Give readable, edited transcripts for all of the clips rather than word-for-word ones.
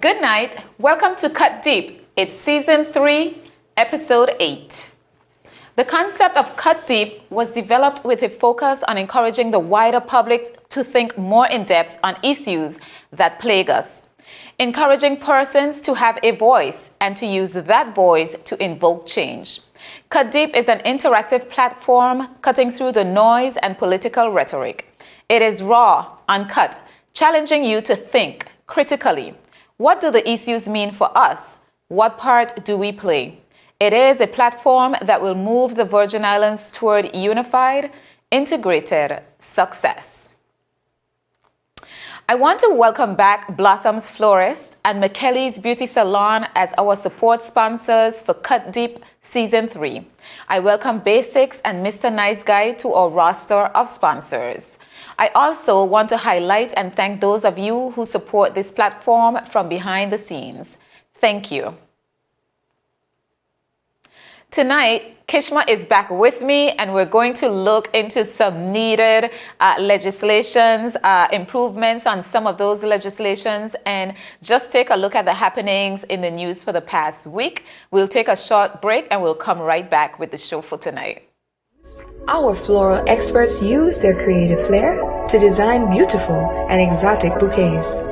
Good night. Welcome to Cut Deep. It's Season 3, Episode 8. The concept of Cut Deep was developed with a focus on encouraging the wider public to think more in depth on issues that plague us, encouraging persons to have a voice and to use that voice to invoke change. Cut Deep is an interactive platform cutting through the noise and political rhetoric. It is raw, uncut, challenging you to think critically. What do the issues mean for us? What part do we play? It is a platform that will move the Virgin Islands toward unified, integrated success. I want to welcome back Blossom's Florist and McKelly's Beauty Salon as our support sponsors for Cut Deep Season 3. I welcome Basics and Mr. Nice Guy to our roster of sponsors. I also want to highlight and thank those of you who support this platform from behind the scenes. Thank you. Tonight, Kishma is back with me, and we're going to look into some needed legislations, improvements on some of those legislations, and just take a look at the happenings in the news for the past week. We'll take a short break, and we'll come right back with the show for tonight. Our floral experts use their creative flair to design beautiful and exotic bouquets.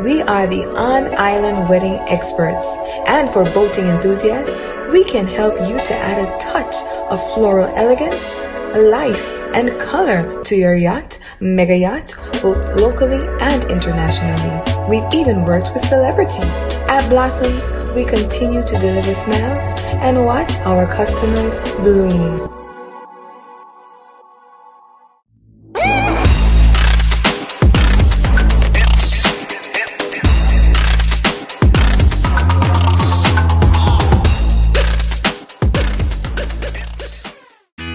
We are the on-island wedding experts, and for boating enthusiasts, we can help you to add a touch of floral elegance, life, and color to your yacht, mega yacht, both locally and internationally. We've even worked with celebrities. At Blossoms, we continue to deliver smiles and watch our customers bloom.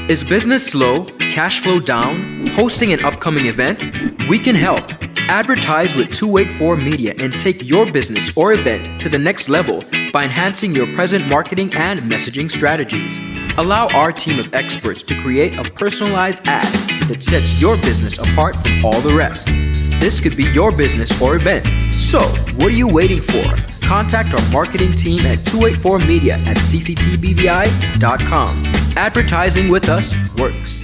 Is business slow, cash flow down, hosting an upcoming event? We can help. Advertise with 284 Media and take your business or event to the next level by enhancing your present marketing and messaging strategies. Allow our team of experts to create a personalized ad that sets your business apart from all the rest. This could be your business or event. So, what are you waiting for? Contact our marketing team at 284media@cctbvi.com. Advertising with us works.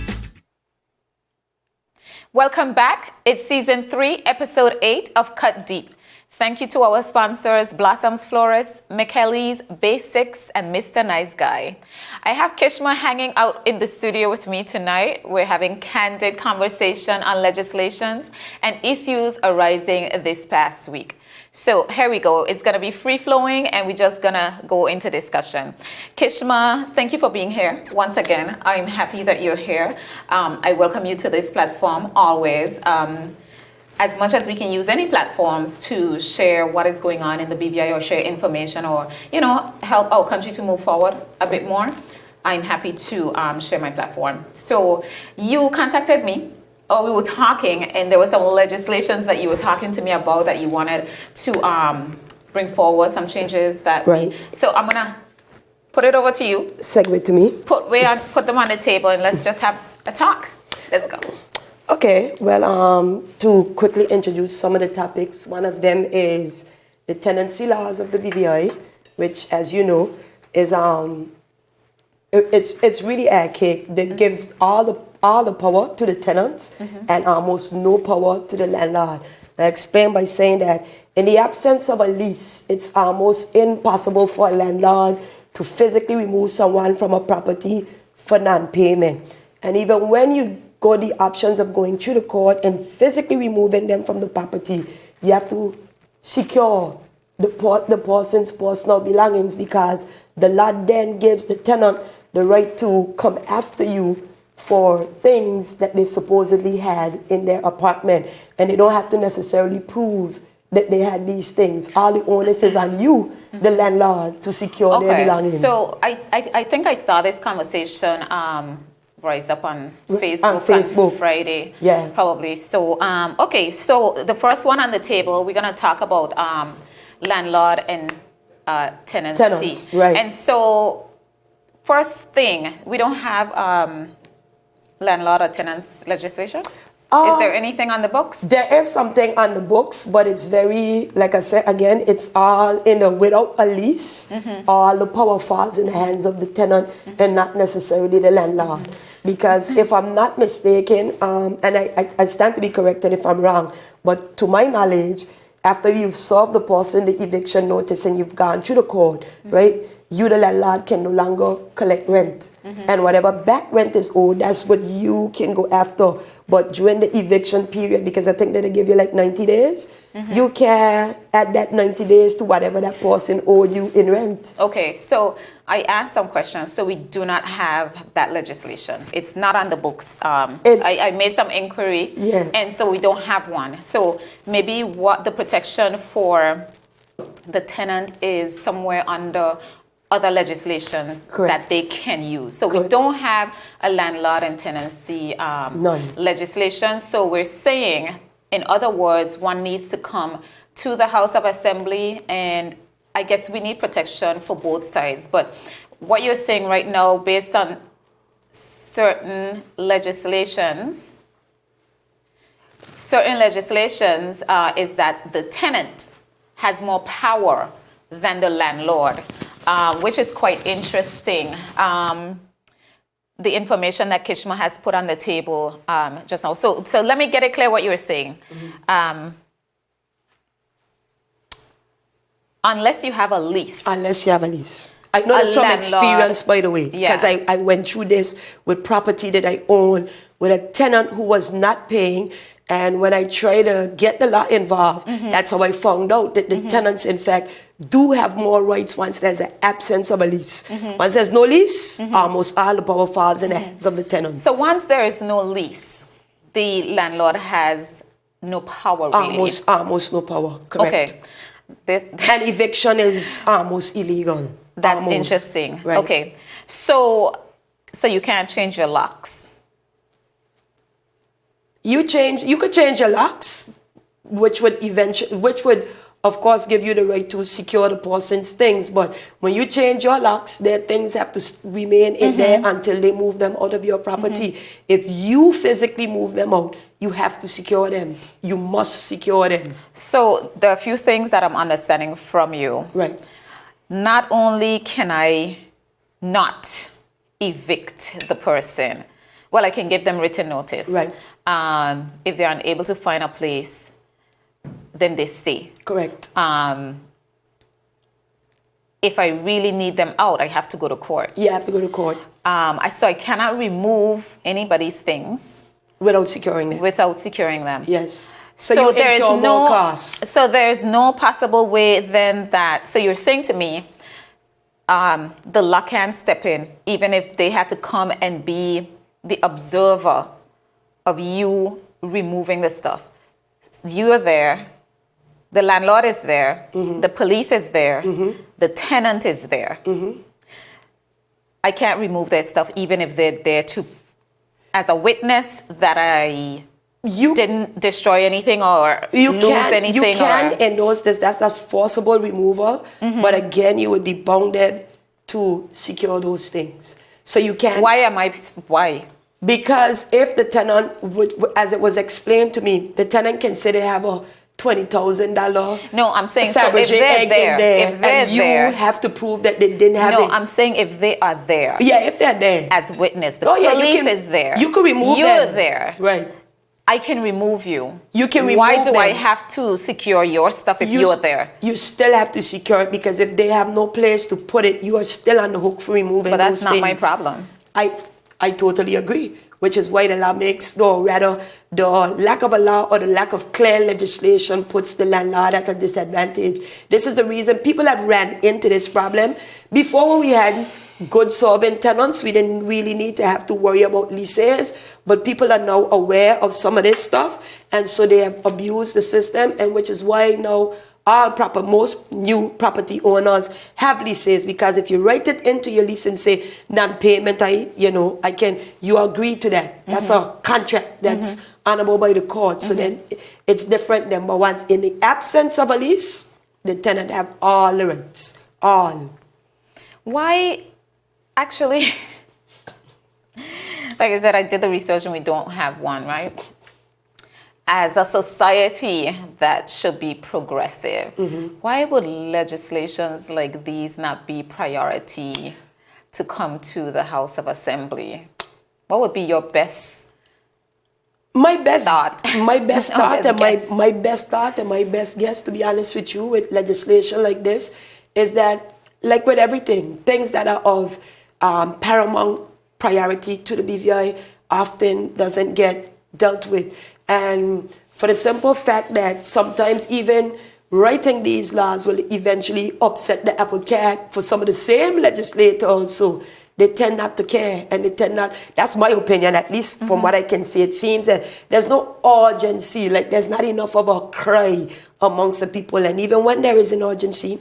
Welcome back. It's Season 3, Episode 8 of Cut Deep. Thank you to our sponsors, Blossom's Florist, McKelly's Basics, and Mr. Nice Guy. I have Kishma hanging out in the studio with me tonight. We're having candid conversation on legislations and issues arising this past week. So here we go. It's going to be free-flowing, and we're just going to go into discussion. Kishma, thank you for being here once again. I'm happy that you're here. I welcome you to this platform always. As much as we can use any platforms to share what is going on in the BVI or share information or, help our country to move forward a bit more, I'm happy to share my platform. So you contacted me. We were talking, and there were some legislations that you were talking to me about that you wanted to bring forward, some changes that. Right. So I'm gonna put it over to you. Segue to me. Put them on the table, and let's just have a talk. Let's go. Okay. Well, to quickly introduce some of the topics, one of them is the tenancy laws of the BVI, which, as you know, is it's really archaic. That gives all the power to the tenants and almost no power to the landlord. I explain by saying that in the absence of a lease, it's almost impossible for a landlord to physically remove someone from a property for non-payment. And even when you go the options of going through the court and physically removing them from the property, you have to secure the person's personal belongings, because the law then gives the tenant the right to come after you for things that they supposedly had in their apartment, and they don't have to necessarily prove that they had these things. All the onus is on you, the landlord, to secure their belongings. So I think I saw this conversation rise up on Facebook on Friday. Yeah. Probably. So, so the first one on the table, we're going to talk about landlord and tenancy. Tenants, right. And so, first thing, we don't have landlord or tenants legislation? Is there anything on the books? There is something on the books, but it's very, like I said, again, it's all without a lease. All the power falls in the hands of the tenant and not necessarily the landlord. Because if I'm not mistaken, and I stand to be corrected if I'm wrong, but to my knowledge, after you've served the person the eviction notice and you've gone through the court, right, you, the landlord, can no longer collect rent. And whatever back rent is owed, that's what you can go after. But during the eviction period, because I think that they give you like 90 days, you can add that 90 days to whatever that person owed you in rent. Okay, so I asked some questions. So we do not have that legislation. It's not on the books. I made some inquiry, and so we don't have one. So maybe what the protection for the tenant is somewhere under other legislation that they can use. So we don't have a landlord and tenancy legislation. So we're saying, in other words, one needs to come to the House of Assembly, and I guess we need protection for both sides. But what you're saying right now, based on certain legislations, is that the tenant has more power than the landlord. Which is quite interesting. The information that Kishma has put on the table just now. So let me get it clear what you were saying. Unless you have a lease. Unless you have a lease. I know this from experience, by the way, because I went through this with property that I own with a tenant who was not paying. And when I tried to get the law involved, that's how I found out that the tenants, in fact, do have more rights once there's an absence of a lease. Once there's no lease, almost all the power falls in the hands of the tenants. So once there is no lease, the landlord has no power, really? Almost no power, correct. Okay. And eviction is almost illegal. That's interesting. Right. Okay. So you can't change your locks? You could change your locks, which would of course give you the right to secure the person's things. But when you change your locks, their things have to remain in there until they move them out of your property. If you physically move them out, you have to secure them. You must secure them. So there are a few things that I'm understanding from you. Right. Not only can I not evict the person, well, I can give them written notice. Right. If they're unable to find a place, then they stay. Correct. If I really need them out, I have to go to court. You have to go to court. So I cannot remove anybody's things without securing them. Yes. So there is more costs. So there's no possible way then that. So you're saying to me, the law can step in, even if they had to come and be the observer of you removing the stuff. You are there, the landlord is there, the police is there, the tenant is there. I can't remove their stuff even if they're there to, as a witness that I didn't destroy anything or lose anything. You can endorse this. That's a forcible removal, but again, you would be bounded to secure those things. So you can't. Why? Because if the tenant, as it was explained to me, the tenant can say they have a $20,000. No, I'm saying Fabergé so if they're there, and you have to prove that they didn't have it. No, I'm saying if they are there. Yeah, if they're there. As witness. The police is there. You can remove them. You're there. Right. I can remove you. You can remove Why do them. I have to secure your stuff if you're there? You still have to secure it because if they have no place to put it, you are still on the hook for removing those things. But that's not my problem. I totally agree, which is why the law makes, or rather, the lack of a law or the lack of clear legislation puts the landlord at a disadvantage. This is the reason people have ran into this problem. Before, when we had good solvent tenants, we didn't really need to have to worry about leases, but people are now aware of some of this stuff, and so they have abused the system, and which is why now most new property owners have leases, because if you write it into your lease and say non-payment, you agree to that. That's a contract that's honorable by the court. So then it's different than, but once in the absence of a lease, the tenant have all the rights, all. Why, actually, like I said, I did the research and we don't have one, right? as a society that should be progressive, why would legislations like these not be priority to come to the House of Assembly? What would be your best My best thought? my best Your thought best and guess. my best thought and my best guess, to be honest with you, with legislation like this, is that, like with everything, things that are of paramount priority to the BVI often doesn't get dealt with. And for the simple fact that sometimes even writing these laws will eventually upset the apple cart for some of the same legislators. So they tend not to care, and they tend not, that's my opinion, at least from what I can see. It seems that there's no urgency, like there's not enough of a cry amongst the people. And even when there is an urgency,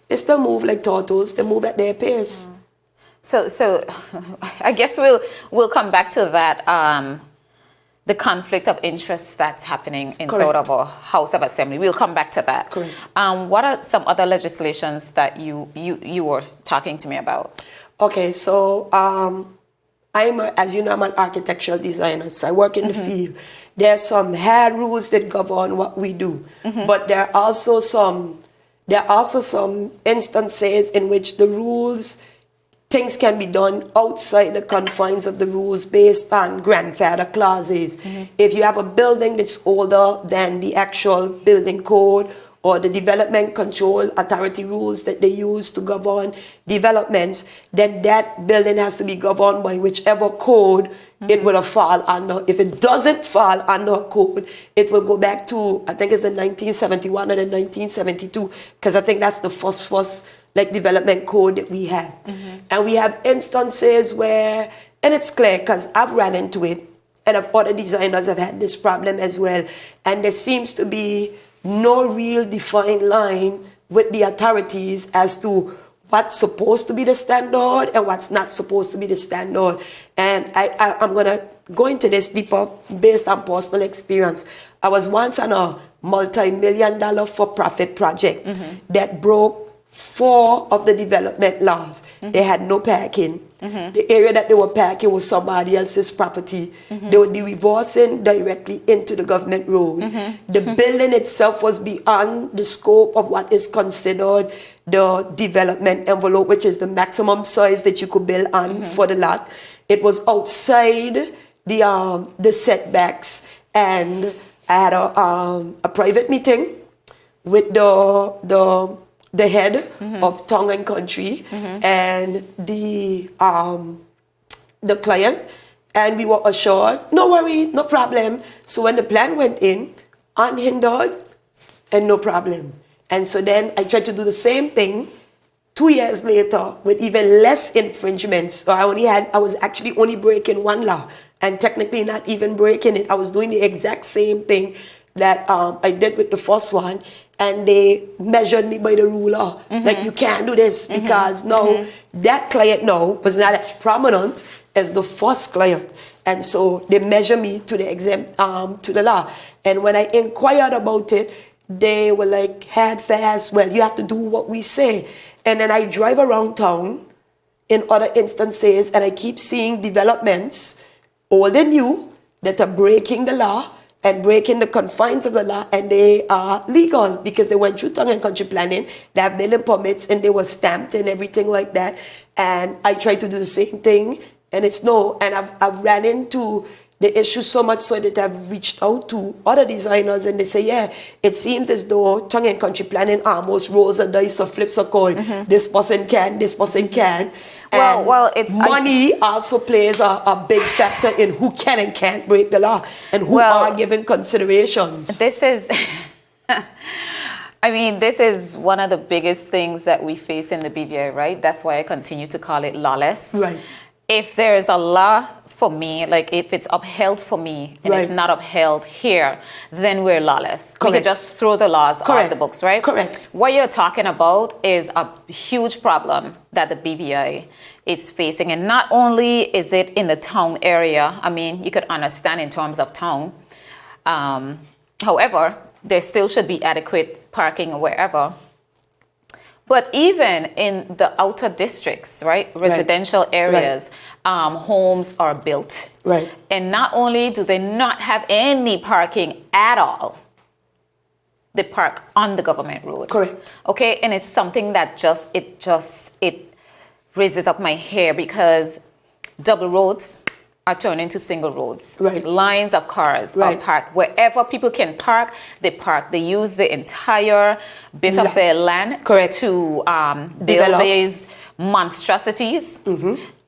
they still move like turtles, they move at their pace. So I guess we'll come back to that, the conflict of interest that's happening in Correct. sort of a House of Assembly. We'll come back to that. Correct. What are some other legislations that you were talking to me about? Okay, so as you know, I'm an architectural designer, so I work in the field. There's some hard rules that govern what we do, but there are also some instances in which the rules, things can be done outside the confines of the rules based on grandfather clauses. If you have a building that's older than the actual building code or the development control authority rules that they use to govern developments, then that building has to be governed by whichever code it would have fall under. If it doesn't fall under a code, it will go back to, I think it's the 1971 or the 1972, because I think that's the first like development code that we have. And we have instances where, and it's clear because I've ran into it, and other designers have had this problem as well, and there seems to be no real defined line with the authorities as to what's supposed to be the standard and what's not supposed to be the standard. And I'm going to go into this deeper based on personal experience. I was once on a multi-million-dollar for-profit project that broke 4 of the development laws. They had no parking. The area that they were parking was somebody else's property. They would be reversing directly into the government road. The building itself was beyond the scope of what is considered the development envelope, which is the maximum size that you could build on for the lot. It was outside the setbacks, and I had a private meeting with the head of Tongue and Country and the client, and we were assured, no worry, no problem. So when the plan went in, unhindered and no problem. And so then I tried to do the same thing 2 years later with even less infringements. So I was actually only breaking 1 law, and technically not even breaking it. I was doing the exact same thing that I did with the first one, and they measured me by the ruler. Like, you can't do this because now that client now was not as prominent as the first client. And so they measure me to the law. And when I inquired about it, they were like, hard fast, well, you have to do what we say. And then I drive around town in other instances, and I keep seeing developments, old and new, that are breaking the law and breaking the confines of the law, and they are legal because they went through tongue and country planning, they have building permits, and they were stamped and everything like that. And I try to do the same thing, and it's no. And I've ran into the issue so much so that I've reached out to other designers, and they say, yeah, it seems as though tongue and country planning almost rolls a dice or flips a coin. This person can, this person can. Well, it's money also plays a big factor in who can and can't break the law, and who are given considerations. This is, I mean, this is one of the biggest things that we face in the BVI, right? That's why I continue to call it lawless. Right. If there is a law for me, like if it's upheld for me and it's not upheld here, then we're lawless. Correct. We could just throw the laws off the books, right? Correct. What you're talking about is a huge problem that the BVI is facing. And not only is it in the town area, I mean, you could understand in terms of town. However, there still should be adequate parking wherever. But even in the outer districts, right, residential areas, homes are built. Right. And not only do they not have any parking at all, they park on the government road. Correct. Okay, and it's something that it raises up my hair because double roads are turned into single roads. Right. Lines of cars are parked. Wherever people can park, they park. They use the entire bit of their land to build these monstrosities,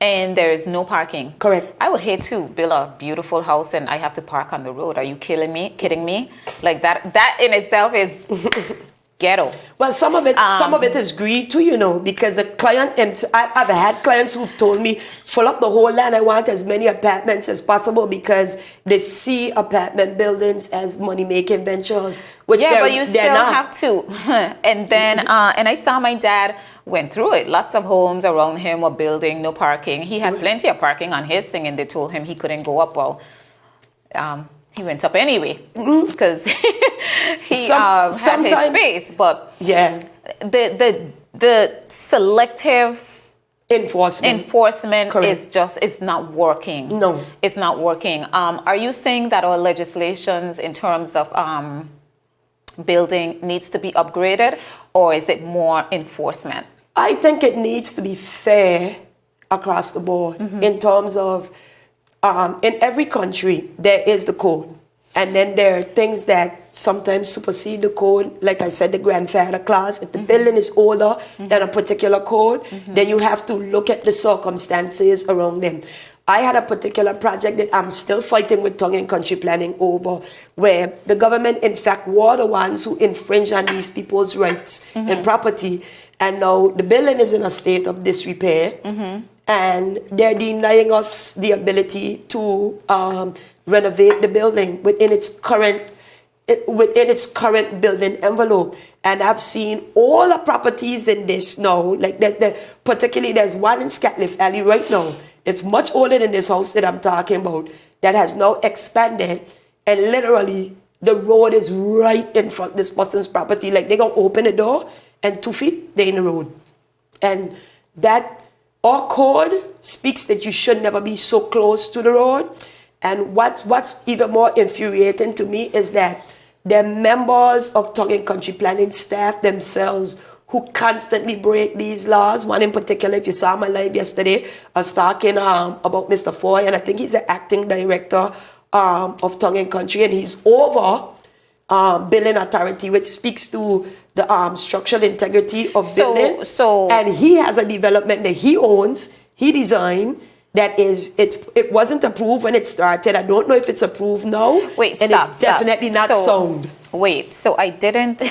and there is no parking. Correct. I would hate to build a beautiful house and I have to park on the road. Are you kidding me? Like that in itself is ghetto. Well, some of it is greed too, because the client, I've had clients who've told me, fill up the whole land. I want as many apartments as possible because they see apartment buildings as money-making ventures, which but you still not. have to. And then, and I saw my dad went through it. Lots of homes around him were building, no parking. He had plenty of parking on his thing, and they told him he couldn't go up. Well, he went up anyway because he had his space. But the selective enforcement is not working. No, it's not working. Are you saying that our legislations in terms of building needs to be upgraded, or is it more enforcement? I think it needs to be fair across the board in terms of in every country there is the code, and then there are things that sometimes supersede the code. Like I said, the grandfather clause. If the building is older than a particular code, then you have to look at the circumstances around them. I had a particular project that I'm still fighting with Tongue and Country Planning over, where the government, in fact, were the ones who infringed on these people's rights and property. And now the building is in a state of disrepair, and they're denying us the ability to renovate the building within its current building envelope. And I've seen all the properties in this now, like particularly there's one in Scatliff Alley right now. It's much older than this house that I'm talking about, that has now expanded, and literally the road is right in front of this person's property. Like, they're going to open the door and 2 feet, they're in the road. And that, our code speaks that you should never be so close to the road. And what's even more infuriating to me is that the members of Tongue and Country Planning staff themselves who constantly break these laws. One in particular, if you saw my live yesterday, I was talking about Mr. Foy, and I think he's the acting director of Tongue and Country, and he's over Building Authority, which speaks to the structural integrity of buildings. And he has a development that he owns, he designed, that it wasn't approved when it started. I don't know if it's approved now. It's definitely not sound. Wait, so I didn't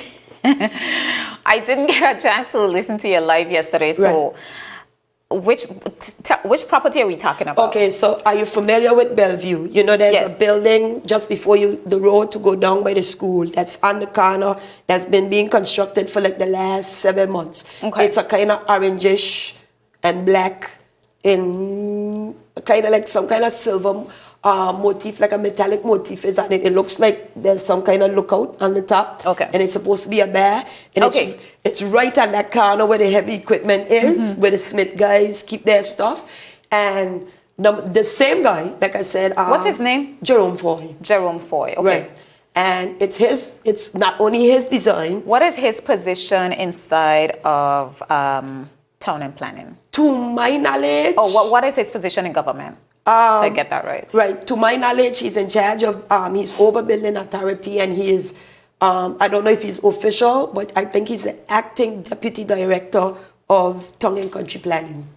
I didn't get a chance to listen to your live yesterday. So which property are we talking about? Okay, so are you familiar with Bellevue? There's a building just before the road to go down by the school that's on the corner that's been being constructed for like the last 7 months. Okay. It's a kind of orangish and black in kind of like some kind of silver motif, like a metallic motif is on it. It looks like there's some kind of lookout on the top. Okay. And it's supposed to be a bear. And it's right on that corner where the heavy equipment is, where the Smith guys keep their stuff. And the same guy, like I said. What's his name? Jerome Foy. Jerome Foy, okay. Right. And it's not only his design. What is his position inside of town and planning? To my knowledge. Oh, what is his position in government? So I get that right. Right. To my knowledge, he's in charge of, he's over Building Authority, and he is, I don't know if he's official, but I think he's the acting deputy director of Tongue and Country Planning.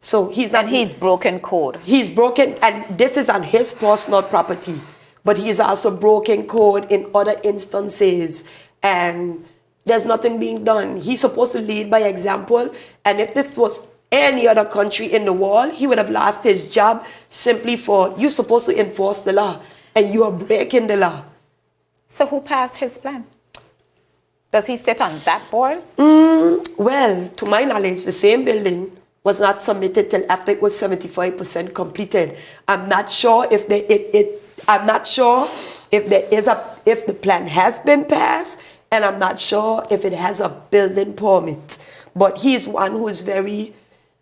So he's not. And he's broken code. He's broken, and this is on his personal property, but he's also broken code in other instances, and there's nothing being done. He's supposed to lead by example, and if this was any other country in the world, he would have lost his job simply for, you're supposed to enforce the law, and you are breaking the law. So who passed his plan? Does he sit on that board? Well, to my knowledge, the same building was not submitted till after it was 75% completed. I'm not sure if if the plan has been passed and I'm not sure if it has a building permit. But he's one who is very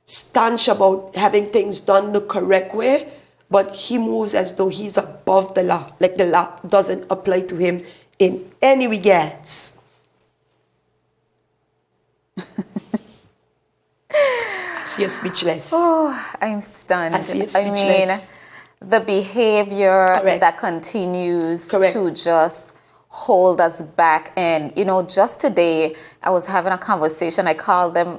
staunch about having things done the correct way, but he moves as though he's above the law, like the law doesn't apply to him in any regards. I see you speechless. Oh, I'm stunned. I see you I mean, speechless. the behavior Correct. that continues Correct. to just hold us back. And, you know, just today, I was having a conversation. I called them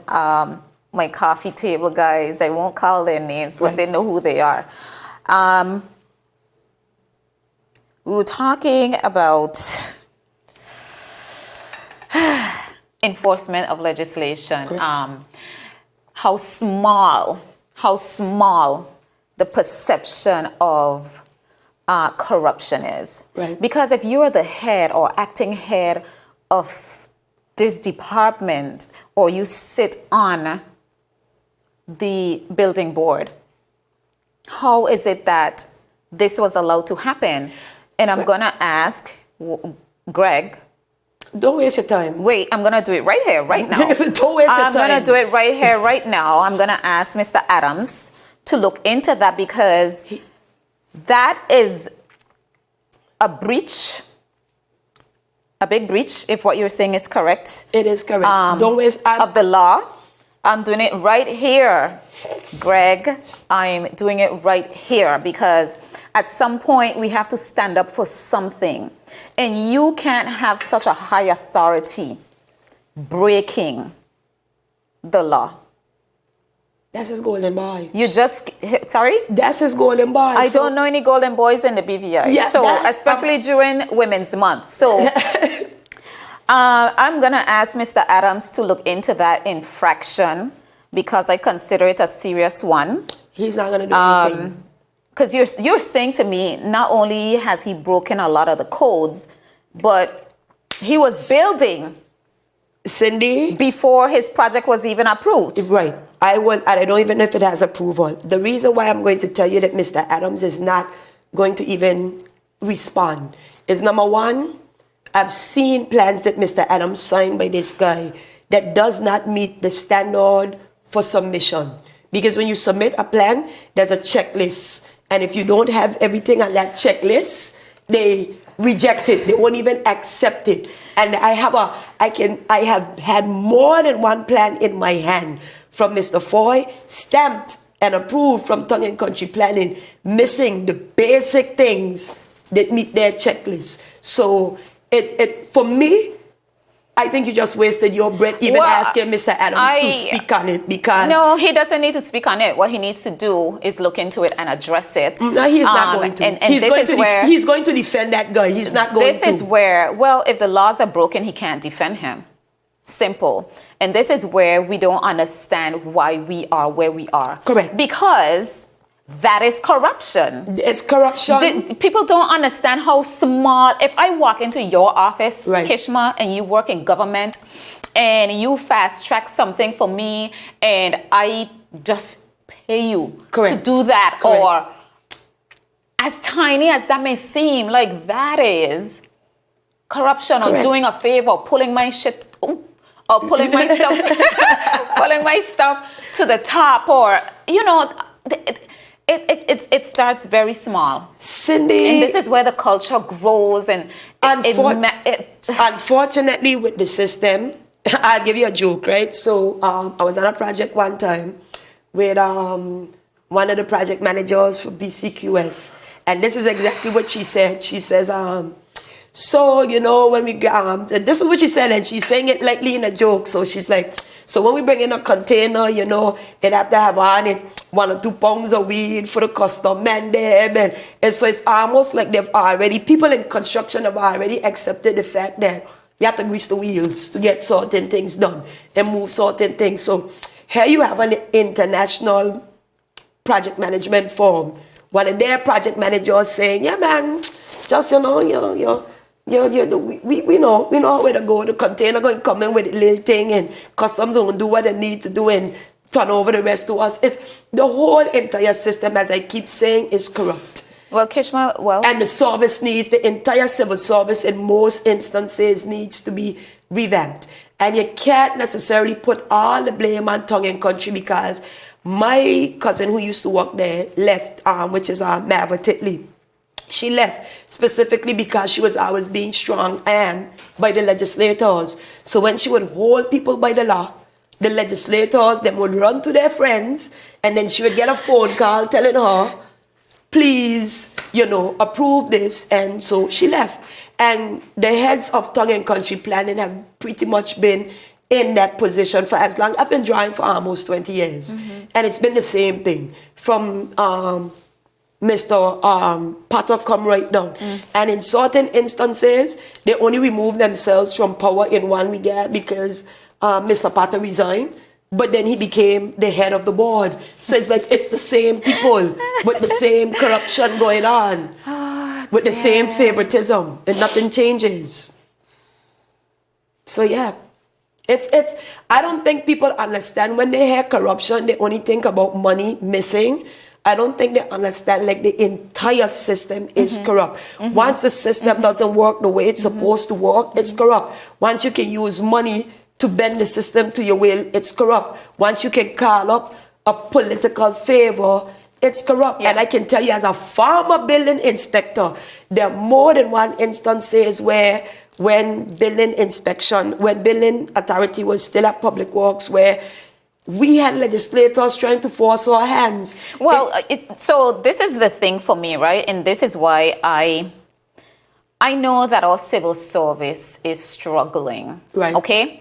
my coffee table guys. I won't call their names, but Right. they know who they are. We were talking about enforcement of legislation. Correct. How small the perception of corruption is. Right. Because if you're the head or acting head of this department, or you sit on the building board, how is it that this was allowed to happen? And I'm going to ask Greg. Don't waste your time. Wait, I'm going to do it right here, right now. Don't waste your I'm time. going to do it right here, right now. I'm going to ask Mr. Adams to look into that, because that is a breach, a big breach, if what you're saying is correct. It is correct. Don't waste Of the law. I'm doing it right here, Greg. I'm doing it right here, because at some point we have to stand up for something. And you can't have such a high authority breaking the law. That's his golden boy. You just, sorry? That's his golden boy. I don't know any golden boys in the BVI. Yeah, so, that's- especially during Women's Month. So, I'm going to ask Mr. Adams to look into that infraction, because I consider it a serious one. He's not going to do anything. Because you're saying to me, not only has he broken a lot of the codes, but he was building Cindy? before his project was even approved. Right. I don't even know if it has approval. The reason why I'm going to tell you that Mr. Adams is not going to even respond is, number one, I've seen plans that Mr. Adams signed by this guy that does not meet the standard for submission. Because when you submit a plan, there's a checklist. And if you don't have everything on that checklist, they reject it. They won't even accept it. And I have had more than one plan in my hand from Mr. Foy, stamped and approved from Tongue and Country Planning, missing the basic things that meet their checklist. So for me, I think you just wasted your breath even asking Mr. Adams to speak on it, because... No, he doesn't need to speak on it. What he needs to do is look into it and address it. No, he's not going to. And He's going to defend that guy. He's not going to. This is where, well, if the laws are broken, he can't defend him. Simple. And this is where we don't understand why we are where we are. Correct. Because that is corruption. It's corruption. People don't understand how small. If I walk into your office, Right. Kishma, and you work in government, and you fast track something for me, and I just pay you Correct. to do that, Correct. or as tiny as that may seem, like that is corruption, or Correct. doing a favor, or pulling my shit, or pulling my stuff, pulling my stuff to the top, or It starts very small. Cindy. And this is where the culture grows, and unfortunately with the system, I'll give you a joke, right? So I was on a project one time with one of the project managers for BCQS, and this is exactly what she said. She says, so, when we, this is what she said, and she's saying it lightly in a joke. So she's like, so when we bring in a container, it have to have on it 1 or 2 pounds of weed for the custom and them. And so it's almost like people in construction have already accepted the fact that you have to grease the wheels to get certain things done and move certain things. So here you have an international project management firm. One of their project managers saying, yeah, man, just, we know where to go. The container going to come in with a little thing, and customs going to do what they need to do and turn over the rest to us. It's the whole entire system, as I keep saying, is corrupt. Well, Kishma, And the service needs, the entire civil service in most instances needs to be revamped. And you can't necessarily put all the blame on tongue and country, because my cousin who used to work there left, which is Mava Titley. She left specifically because she was always being strong and by the legislators. So when she would hold people by the law, the legislators then would run to their friends, and then she would get a phone call telling her, please, approve this. And so she left. And the heads of tongue and country planning have pretty much been in that position for as long. I've been drawing for almost 20 years. And it's been the same thing from Mr. Potter come right down. And in certain instances, they only remove themselves from power in one regard because Mr. Potter resigned. But then he became the head of the board. So it's like it's the same people with the same corruption going on, with the same favoritism, and nothing changes. So yeah, it's. I don't think people understand when they hear corruption, they only think about money missing. I don't think they understand like the entire system is corrupt. Once the system doesn't work the way it's supposed to work, it's corrupt. Once you can use money to bend the system to your will, it's corrupt. Once you can call up a political favor, it's corrupt. And I can tell you as a former building inspector, there are more than one instances where when building authority was still at Public Works, where we had legislators trying to force our hands. Well, so this is the thing for me, right? And this is why I know that our civil service is struggling. Right. Okay?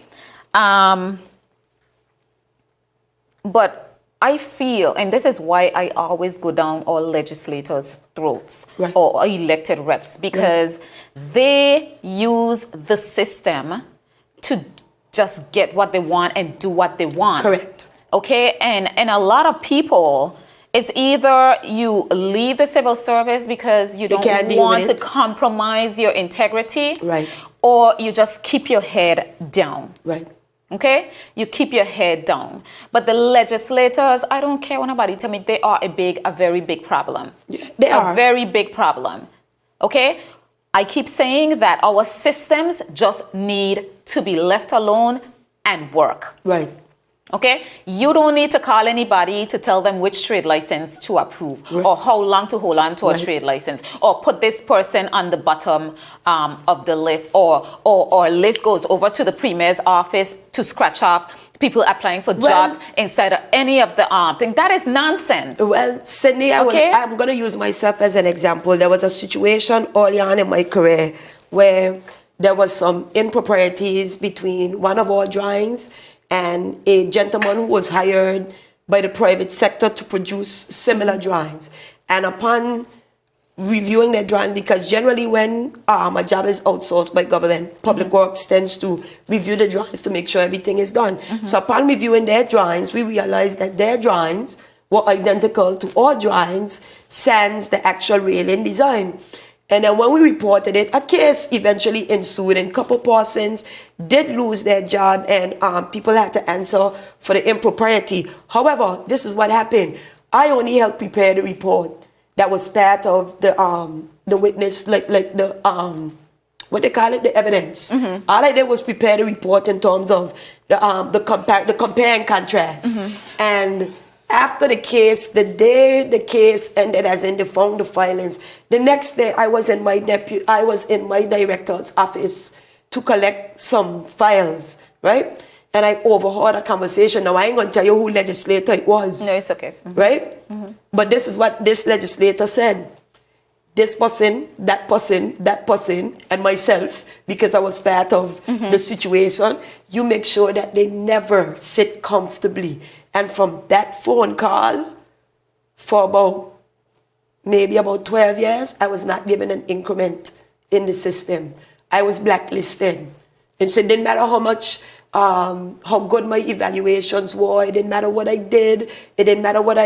But I feel, and this is why I always go down all legislators' throats or elected reps, because they use the system to just get what they want and do what they want. Correct. Okay? And a lot of people, it's either you leave the civil service because you don't want to compromise your integrity, or you just keep your head down. Right. Okay? You keep your head down. But the legislators, I don't care what nobody tell me, they are a very big problem. Yeah, they are. A very big problem. Okay? I keep saying that our systems just need to be left alone and work. Right. Okay? You don't need to call anybody to tell them which trade license to approve or how long to hold on to a trade license or put this person on the bottom of the list or list goes over to the premier's office to scratch off people applying for jobs inside of any of the thing. That is nonsense. Well, Cindy, I'm going to use myself as an example. There was a situation early on in my career where there was some improprieties between one of our drawings and a gentleman who was hired by the private sector to produce similar drawings. And upon reviewing their drawings, because generally when a job is outsourced by government, Public Works tends to review the drawings to make sure everything is done. So upon reviewing their drawings, we realized that their drawings were identical to our drawings sans the actual railing design. And then when we reported it, a case eventually ensued, and a couple persons did lose their job, and people had to answer for the impropriety. However, this is what happened. I only helped prepare the report that was part of the witness, like the what they call it, the evidence. All I did was prepare the report in terms of the compare and contrast. And after the case, the day the case ended, as in they found the filings, the next day I was in my director's office to collect some files, right? And I overheard a conversation. Now I ain't gonna tell you who legislator it was. No, it's okay. Right? But this is what this legislator said. This person, that person, that person, and myself, because I was part of the situation, you make sure that they never sit comfortably. And from that phone call, for maybe about 12 years, I was not given an increment in the system. I was blacklisted. And so it didn't matter how much, how good my evaluations were. It didn't matter what I did. It didn't matter what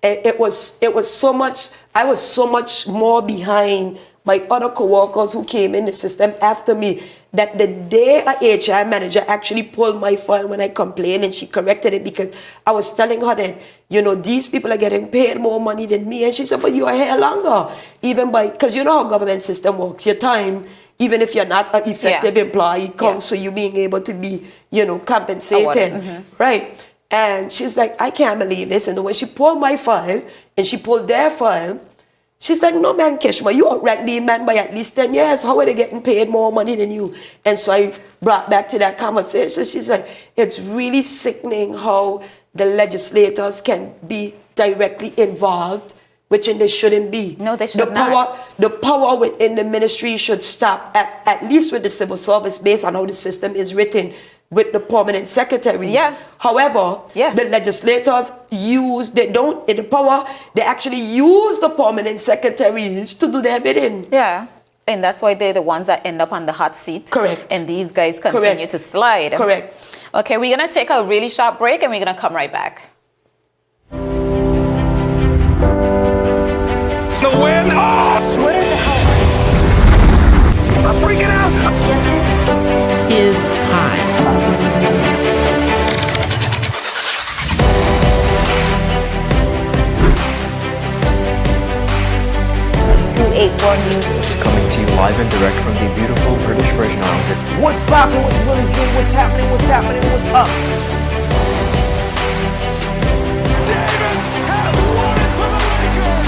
it was so much, I was so much more behind my other co-workers who came in the system after me, that the day a HR manager actually pulled my file when I complained, and she corrected it because I was telling her that, you know, these people are getting paid more money than me. And she said, but you are here longer. Even because you know how government system works. Your time, even if you're not an effective employee, counts for you being able to be, you know, compensated. Right? And she's like, I can't believe this. And then when she pulled my file and she pulled their file, she's like, no, man, Kishma, you outrank the man by at least 10 years. How are they getting paid more money than you? And so I brought back to that conversation. She's like, it's really sickening how the legislators can be directly involved, which they shouldn't be. No, they should not. The power within the ministry should stop, at least with the civil service, based on how the system is written, with the permanent secretaries. Yeah. However, the legislators they actually use the permanent secretaries to do their bidding. Yeah. And that's why they're the ones that end up on the hot seat. Correct. And these guys continue to slide. Correct. Okay, we're going to take a really short break and we're going to come right back. The win! Oh! What are the hell? I'm freaking out! Is high. 284 Music. Coming to you live and direct from the beautiful British Virgin Islands. What's poppin', what's really good, what's happening, what's up? Davis has won it for the Lakers!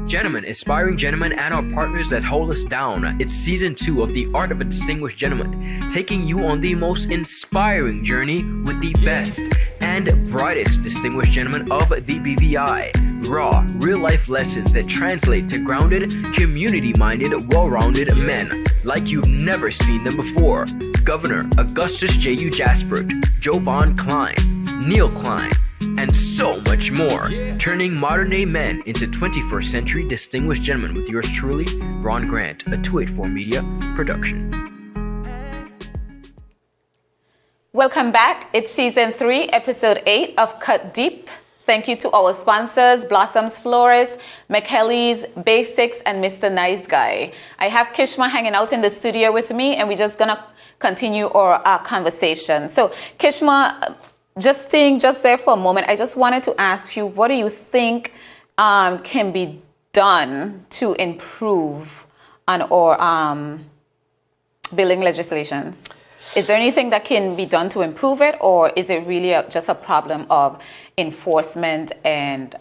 Gentlemen, aspiring gentlemen, and our partners that hold us down. It's season 2 of The Art of a Distinguished Gentleman, taking you on the most inspiring journey with the best and brightest distinguished gentlemen of the BVI. Raw, real-life lessons that translate to grounded, community-minded, well-rounded men like you've never seen them before. Governor Augustus J.U. Jaspert, Jovan Klein, Neil Klein, and so much more. Turning modern-day men into 21st century distinguished gentlemen with yours truly, Ron Grant, a 284 Media production. Welcome back. It's season 3, episode 8 of Cut Deep. Thank you to our sponsors, Blossoms Florist, McKelly's Basics, and Mr. Nice Guy. I have Kishma hanging out in the studio with me, and we're just gonna continue our conversation. So, Kishma, just staying just there for a moment, I just wanted to ask you, what do you think can be done to improve on our billing legislations? Is there anything that can be done to improve it, or is it really just a problem of enforcement and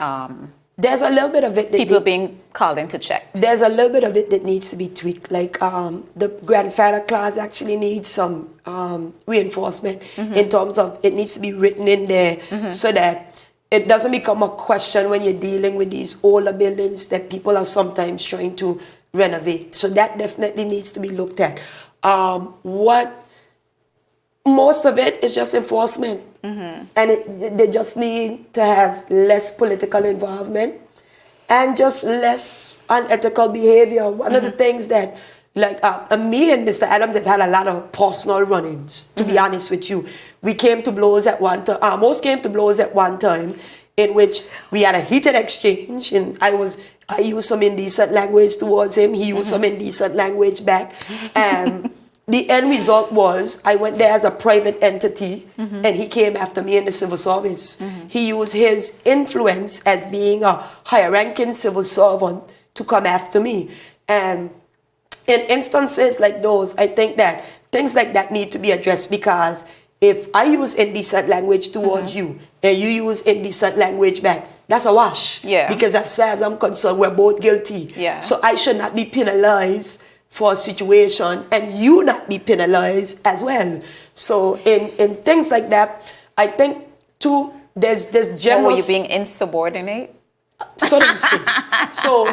there's a little bit of it that people being called into check? There's a little bit of it that needs to be tweaked. Like the grandfather clause actually needs some reinforcement in terms of it needs to be written in there so that it doesn't become a question when you're dealing with these older buildings that people are sometimes trying to renovate. So that definitely needs to be looked at. Most of it is just enforcement. And they just need to have less political involvement and just less unethical behavior. One of the things that, like, me and Mr. Adams have had a lot of personal run-ins, to be honest with you. We came to blows at one time, almost came to blows at one time, in which we had a heated exchange, and I used some indecent language towards him, he used some indecent language back, and the end result was I went there as a private entity and he came after me in the civil service. He used his influence as being a higher ranking civil servant to come after me. And in instances like those, I think that things like that need to be addressed, because if I use indecent language towards you and you use indecent language back, that's a wash. Because as far as I'm concerned, we're both guilty. So I should not be penalized for a situation and you not be penalized as well. So in things like that, I think too, there's general... Or were you being insubordinate? So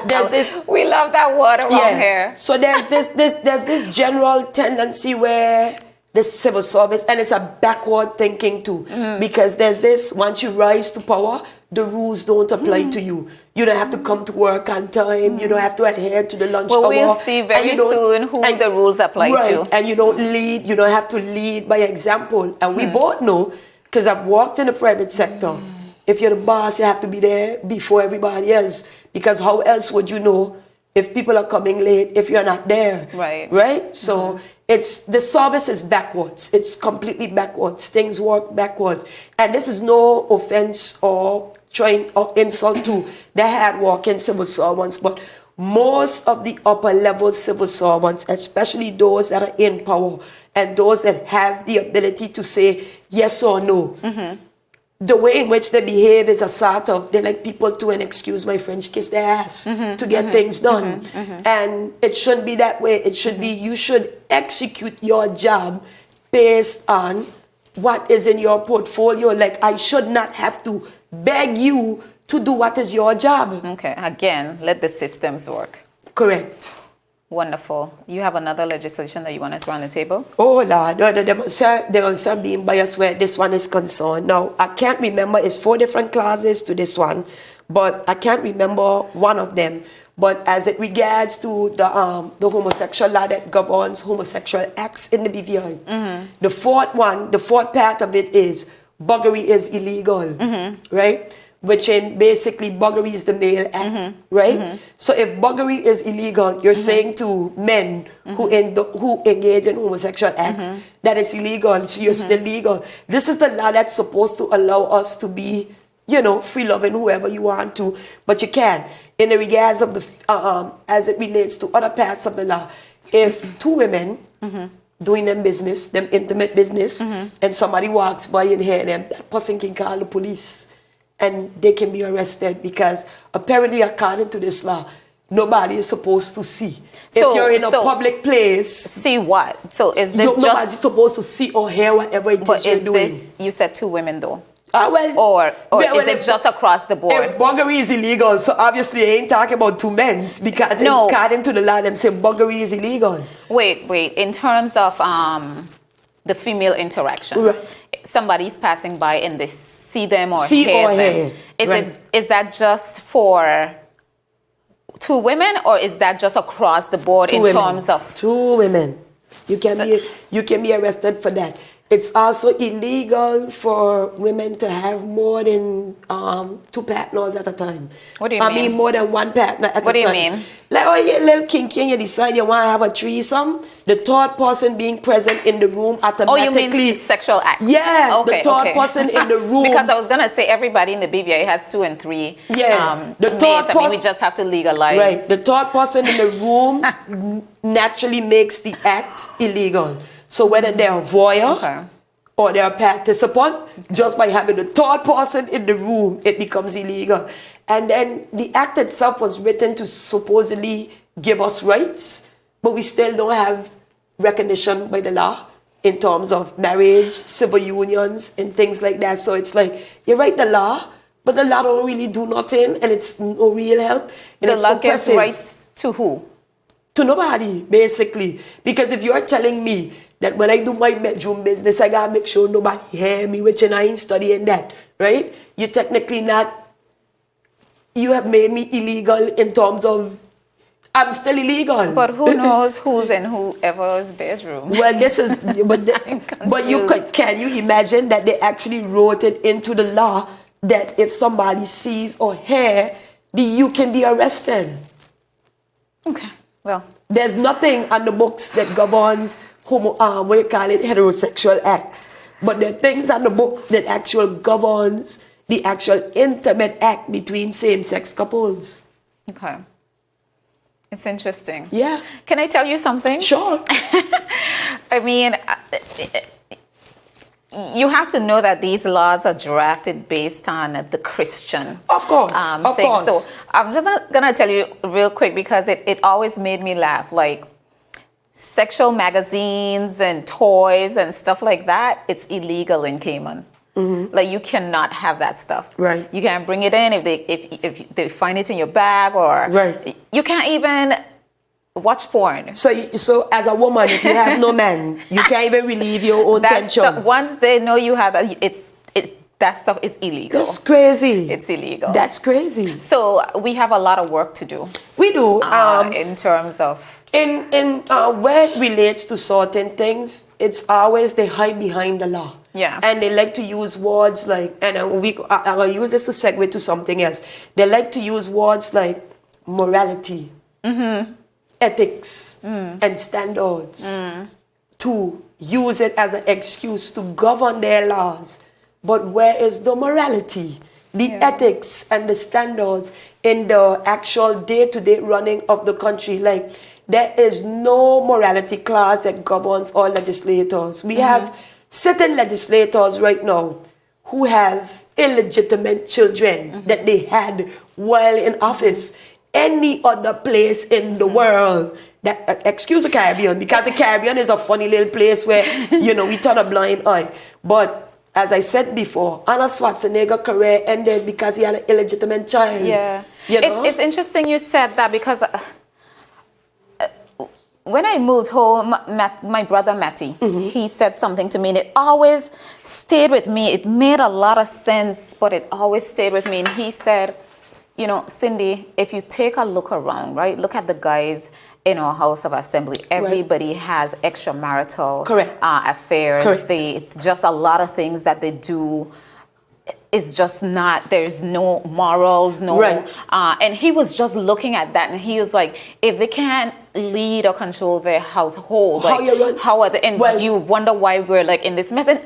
there's this... We love that word around here. So there's this general tendency where the civil service, and it's a backward thinking too, because there's this: once you rise to power, the rules don't apply to you. You don't have to come to work on time. You don't have to adhere to the lunch hour. Well, we'll see very soon who the rules apply to. And you don't lead. You don't have to lead by example. And we both know, because I've worked in the private sector. If you're the boss, you have to be there before everybody else, because how else would you know if people are coming late if you're not there? Right? So it's the service is backwards. It's completely backwards. Things work backwards. And this is no offense or trying or insult to the hard-working civil servants, but most of the upper-level civil servants, especially those that are in power and those that have the ability to say yes or no, the way in which they behave is a sort of, they like people to, and excuse my French, kiss their ass to get things done. And it shouldn't be that way. It should be, you should execute your job based on what is in your portfolio. Like, I should not have to beg you to do what is your job. Okay, again, let the systems work. Correct. Wonderful. You have another legislation that you want to throw on the table? Oh, Lord. There are some being biased where this one is concerned. Now, I can't remember. It's 4 different clauses to this one, but I can't remember one of them. But as it regards to the homosexual law that governs homosexual acts in the BVI, the fourth part of it is buggery is illegal, right? Which in basically buggery is the male act, right? So if buggery is illegal, you're saying to men who engage in homosexual acts that is illegal, so you're still legal. This is the law that's supposed to allow us to be, free loving whoever you want to, but you can't. In the regards of the, as it relates to other parts of the law, if 2 women doing them business, them intimate business, and somebody walks by and hear them, that person can call the police. And they can be arrested because apparently, according to this law, nobody is supposed to see. If you're in a public place, see what? So is this nobody's supposed to see or hear whatever it is you're doing. This, you said 2 women though? Or is it just across the board? If buggery is illegal, so obviously I ain't talking about 2 men, because according to the law, them say buggery is illegal. Wait. In terms of the female interaction, somebody's passing by and this. See them or hear them. Is that just for 2 women, or is that just across the board in terms of 2 women? You can be arrested for that. It's also illegal for women to have more than 2 partners at a time. What do you mean? I mean more than 1 partner at a time. What do you mean? Like, oh, you're a little kinky and you decide you want to have a threesome. The third person being present in the room automatically. Oh, you mean sexual acts? Yeah, the third person in the room. Because I was going to say everybody in the BVI has 2 and 3. Yeah. The third person. I mean, we just have to legalize. Right. The third person in the room naturally makes the act illegal. So whether they're a voyeur or they're a participant, just by having the third person in the room, it becomes illegal. And then the act itself was written to supposedly give us rights, but we still don't have recognition by the law in terms of marriage, civil unions, and things like that. So it's like, you write the law, but the law don't really do nothing, and it's no real help. And the law gives rights to who? To nobody, basically. Because if you're telling me that when I do my bedroom business, I gotta make sure nobody hear me, which I ain't studying that, right? You're technically not, you have made me illegal in terms of, I'm still illegal. But who knows who's in whoever's bedroom? Well, this is, but can you imagine that they actually wrote it into the law that if somebody sees or hear, you can be arrested? Okay, well. There's nothing on the books that governs heterosexual acts. But there are things on the book that actually governs the actual intimate act between same-sex couples. Okay. It's interesting. Yeah. Can I tell you something? Sure. I mean, you have to know that these laws are drafted based on the Christian of course. So I'm just going to tell you real quick because it always made me laugh. Like sexual magazines and toys and stuff like that, it's illegal in Cayman. Like you cannot have that stuff. Right. You can't bring it in if they find it in your bag or you can't even watch porn. So as a woman, if you have no man, you can't even relieve your own tension. Once they know you have that, that stuff is illegal. That's crazy. It's illegal. That's crazy. So we have a lot of work to do. We do. In terms of in where it relates to certain things, it's always they hide behind the law. Yeah. And they like to use words like, and I'll use this to segue to something else. They like to use words like morality, ethics, and standards to use it as an excuse to govern their laws. But where is the morality, the ethics, and the standards in the actual day-to-day running of the country? Like, there is no morality clause that governs all legislators. We have certain legislators right now who have illegitimate children that they had while in office. Any other place in the world that, excuse the Caribbean, because the Caribbean is a funny little place where, we turn a blind eye. But as I said before, Arnold Schwarzenegger's career ended because he had an illegitimate child. Yeah. know? It's interesting you said that because when I moved home, my brother Matty, he said something to me and it always stayed with me. It made a lot of sense, but it always stayed with me. And he said, Cindy, if you take a look around, right, look at the guys in our House of Assembly. Everybody has extramarital affairs. Correct. Just a lot of things that they do is just not, there's no morals, and he was just looking at that and he was like, if they can't lead or control their household, how are they, and you wonder why we're like in this mess. And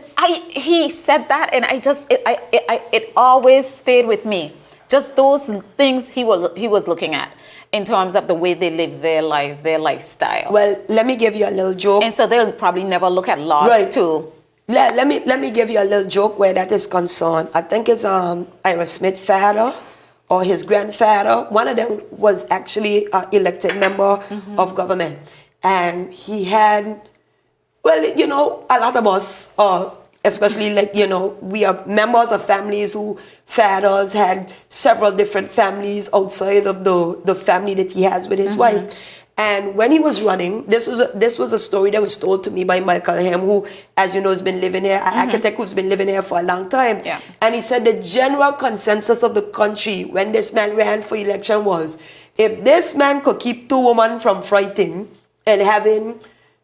he said that and it always stayed with me. Just those things he was looking at in terms of the way they live their lives, their lifestyle. Well, let me give you a little joke. And so they'll probably never look at laws too. Let me give you a little joke where that is concerned. I think it's Ira Smith's father or his grandfather. One of them was actually an elected member of government. And he had, a lot of us especially we are members of families who fathers had several different families outside of the family that he has with his wife. And when he was running, this was a story that was told to me by Michael Hem, who, as you know, has been living here, an architect who's been living here for a long time. Yeah. And he said the general consensus of the country when this man ran for election was, if this man could keep two women from fighting and having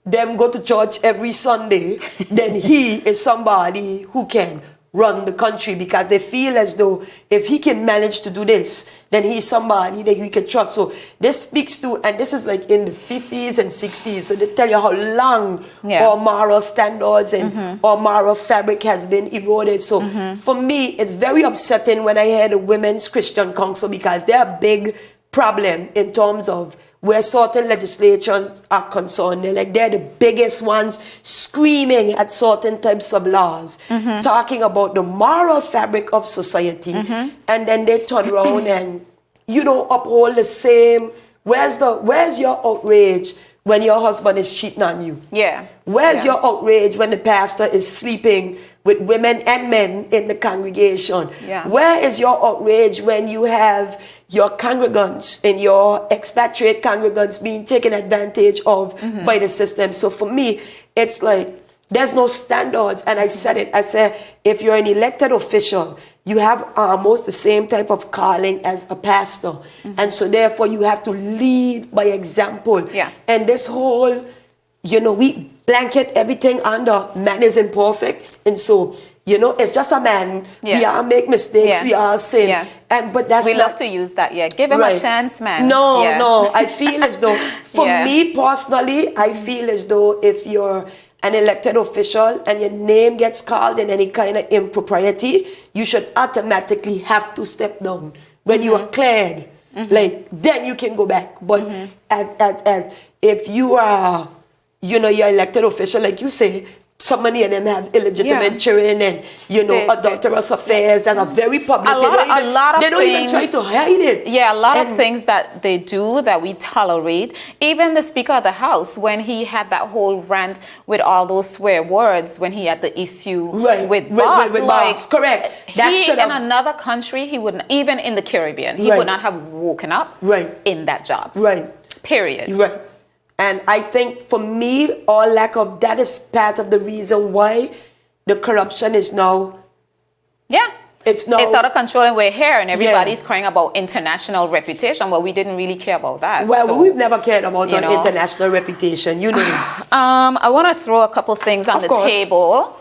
them go to church every Sunday, then he is somebody who can run the country, because they feel as though if he can manage to do this, then he's somebody that we can trust. So this speaks to, and this is like in the 50s and 60s, so they tell you how long our moral standards and our moral fabric has been eroded. So for me, it's very upsetting when I hear the Women's Christian Council, because they're a big problem in terms of where certain legislations are concerned. They're the biggest ones screaming at certain types of laws, talking about the moral fabric of society, and then they turn around and uphold the same. Where's your outrage when your husband is cheating on you? Yeah. Where's your outrage when the pastor is sleeping with women and men in the congregation? Yeah. Where is your outrage when you have your congregants and your expatriate congregants being taken advantage of by the system? So for me, it's like there's no standards. And I said it. I said, if you're an elected official, you have almost the same type of calling as a pastor. And so therefore you have to lead by example. Yeah. And this whole, we blanket everything under man is imperfect. And so, it's just a man. Yeah. We all make mistakes. Yeah. We all sin. Yeah. But that's we love to use that. Yeah. Give him a chance, man. No. I feel as though, for me personally, I feel as though if you're an elected official and your name gets called in any kind of impropriety, you should automatically have to step down. When you are cleared, then you can go back. But as if you are, you're elected official, like you say, so many of them have illegitimate children and, adulterous affairs that are very public. They don't even try to hide it. Yeah, a lot of things that they do that we tolerate. Even the Speaker of the House, when he had that whole rant with all those swear words, when he had the issue with Boss. Correct. In another country, he wouldn't, even in the Caribbean, he would not have woken up in that job. Right. Period. Right. And I think for me, all lack of that is part of the reason why the corruption is now. Yeah. It's out of control, and we're here, and everybody's crying about international reputation, but we didn't really care about that. Well, so, we've never cared about our international reputation. You know this. I want to throw a couple things on Of the course. table.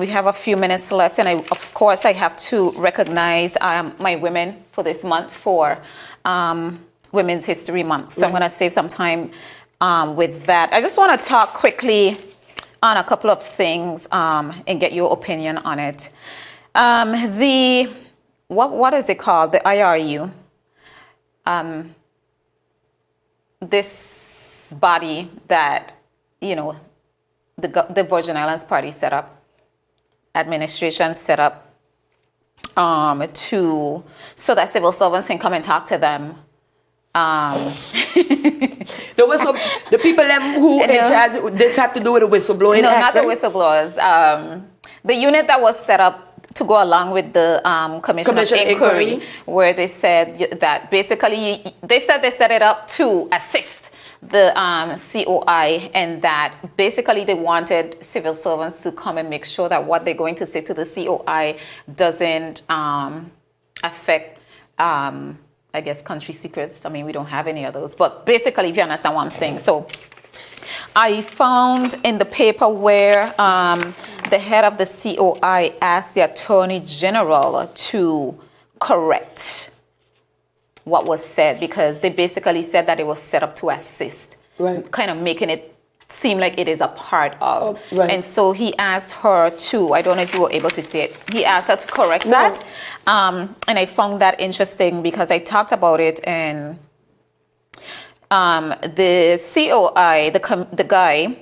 We have a few minutes left, and of course, I have to recognize my women for this month for Women's History Month. So I'm going to save some time with that. I just want to talk quickly on a couple of things and get your opinion on it. What is it called? The IRU. This body that, the Virgin Islands Party set up, administration set up so that civil servants can come and talk to them. There was the people who in charge. This have to do with the whistleblowing. No, act, not the whistleblowers. The unit that was set up to go along with the Commission of Inquiry, where they said that basically they set it up to assist the COI, and that basically they wanted civil servants to come and make sure that what they're going to say to the COI doesn't affect, I guess, country secrets. I mean, we don't have any of those, but basically, if you understand what I'm saying. So I found in the paper where the head of the COI asked the Attorney General to correct what was said, because they basically said that it was set up to assist, kind of making it seem like it is a part of. And so he asked her to, I don't know if you were able to see it, he asked her to correct that. And I found that interesting because I talked about it, and the COI, the guy,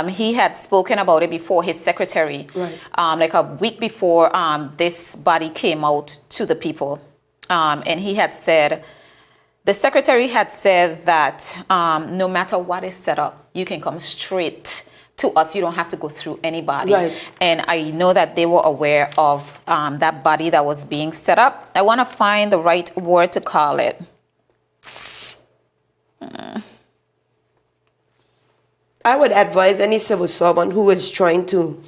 he had spoken about it before his secretary, like a week before this body came out to the people. And he had said, the secretary had said that no matter what is set up, you can come straight to us. You don't have to go through anybody. And I know that they were aware of that body that was being set up. I want to find the right word to call it. I would advise any civil servant who is trying to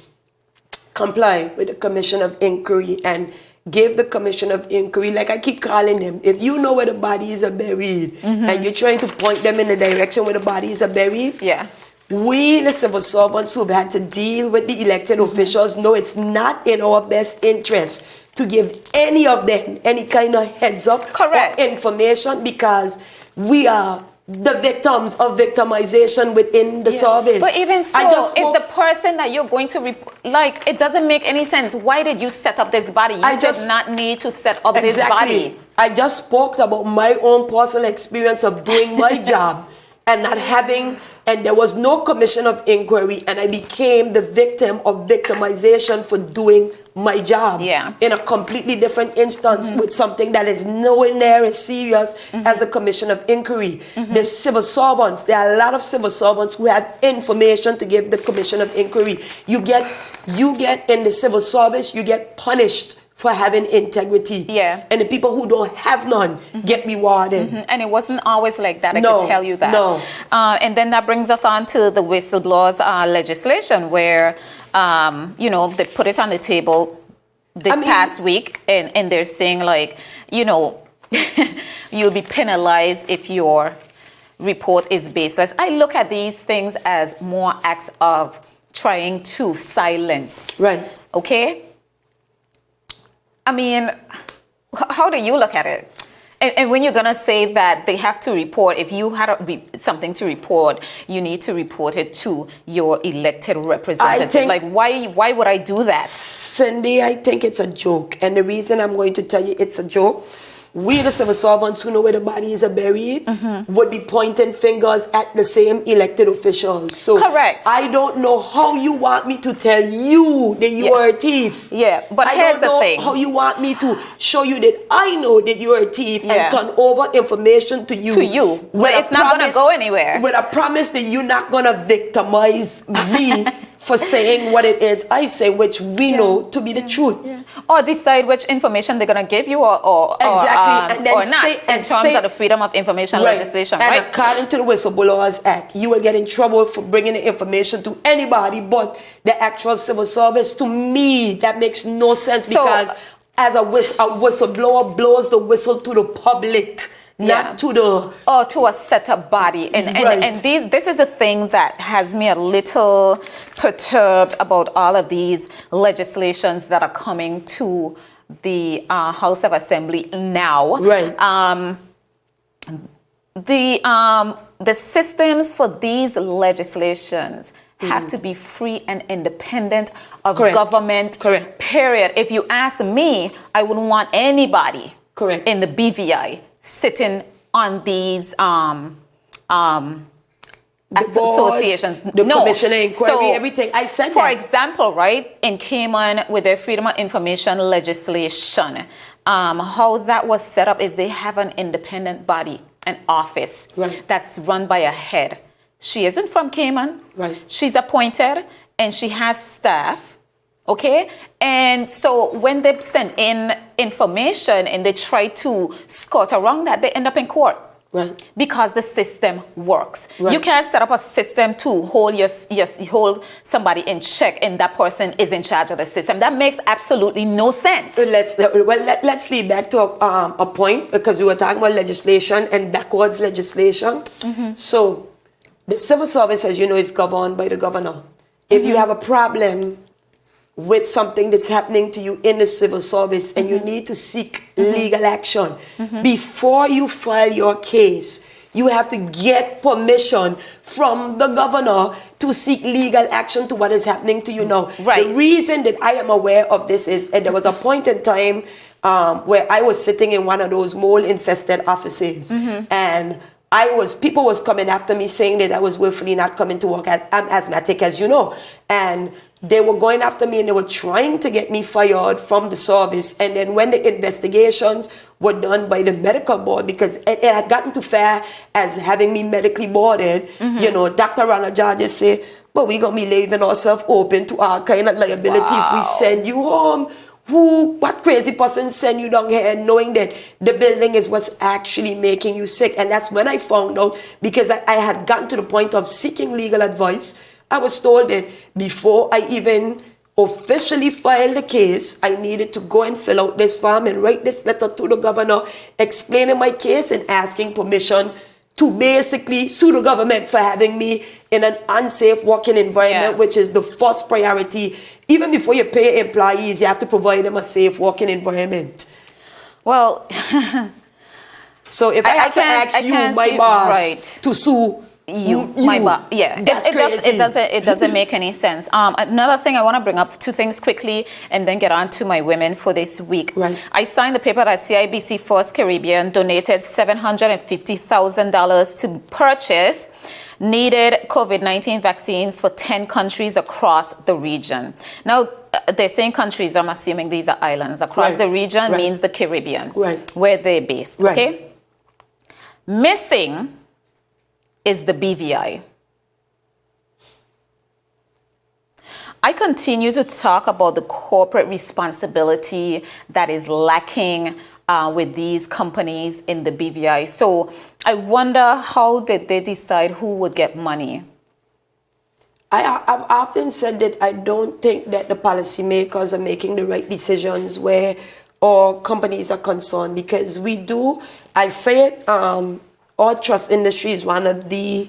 comply with the Commission of Inquiry and give the Commission of Inquiry, like I keep calling them, if you know where the bodies are buried and you're trying to point them in the direction where the bodies are buried, we, the civil servants who've had to deal with the elected officials, know it's not in our best interest to give any of them any kind of heads up or information, because we are the victims of victimization within the service. But even so, if the person that you're going to like, it doesn't make any sense. Why did you set up this body? You did not need to set up this body. I just spoke about my own personal experience of doing my job and not having, and there was no Commission of Inquiry, and I became the victim of victimization for doing my job in a completely different instance with something that is nowhere near as serious as the Commission of Inquiry. The civil servants, there are a lot of civil servants who have information to give the Commission of Inquiry. You get in the civil service, you get punished for having integrity. And the people who don't have none get rewarded. And it wasn't always like that, I can tell you that. And then that brings us on to the whistleblowers legislation, where, they put it on the table this past week, and they're saying, like, you'll be penalized if your report is baseless. I look at these things as more acts of trying to silence. Okay? I mean, how do you look at it? And when you're going to say that they have to report, if you had something to report, you need to report it to your elected representative. Like, why would I do that? Cindy, I think it's a joke. And the reason I'm going to tell you it's a joke, we, the civil servants who know where the bodies are buried, would be pointing fingers at the same elected officials. So I don't know how you want me to tell you that you are a thief. But here's the thing. How you want me to show you that I know that you are a thief and turn over information to you. But it's not going to go anywhere. With a promise that you're not going to victimize me for saying what it is I say, which we know to be the truth. Or decide which information they're going to give you or And then or not say, in terms of the Freedom of Information legislation, and right? according to the Whistleblowers Act, you will get in trouble for bringing the information to anybody but the actual civil service. To me, that makes no sense, because as a whistleblower blows the whistle to the public, not to the... Or to a set up body. And this is a thing that has me a little perturbed about all of these legislations that are coming to the House of Assembly now. Right. The systems for these legislations have to be free and independent of government. Correct. Period. If you ask me, I wouldn't want anybody in the BVI sitting on these associations. The commission inquiry, everything. I said for that. example, right, in Cayman with their Freedom of Information legislation, how that was set up is they have an independent body, an office that's run by a head. She isn't from Cayman. Right. She's appointed and she has staff. Okay? And so when they send in information and they try to skirt around that, they end up in court. Right. Because the system works. Right. You can't set up a system to hold hold somebody in check and that person is in charge of the system. That makes absolutely no sense. Let's lead back to a point, because we were talking about legislation and backwards legislation. So the civil service, as you know, is governed by the governor. If you have a problem with something that's happening to you in the civil service and you need to seek legal action, before you file your case, you have to get permission from the governor to seek legal action to what is happening to you now. Right. The reason that I am aware of this is that there was a point in time where I was sitting in one of those mole-infested offices, and people was coming after me saying that I was willfully not coming to work. I'm asthmatic, as you know. And they were going after me and they were trying to get me fired from the service. And then when the investigations were done by the medical board, because it had gotten too far as having me medically boarded, you know, Dr. Rana judges say, but we're going to be leaving ourselves open to all kind of liability if we send you home. What crazy person send you down here knowing that the building is what's actually making you sick? And that's when I found out, because I had gotten to the point of seeking legal advice. I was told that before I even officially filed the case, I needed to go and fill out this form and write this letter to the governor explaining my case and asking permission to basically sue the government for having me in an unsafe working environment, which is the first priority. Even before you pay employees, you have to provide them a safe working environment. Well, so if I have to ask you, my boss, to sue you, my boss, it doesn't make any sense. Another thing I want to bring up, two things quickly, and then get on to my women for this week. Right. I signed the paper that CIBC First Caribbean donated $750,000 to purchase needed COVID-19 vaccines for 10 countries across the region. Now, they're saying countries, I'm assuming these are islands. Across the region means the Caribbean, where they're based, okay? Missing is the BVI. I continue to talk about the corporate responsibility that is lacking with these companies in the BVI. So I wonder, how did they decide who would get money? I've often said that I don't think that the policymakers are making the right decisions where our companies are concerned, because we do, I say it, our trust industry is one of the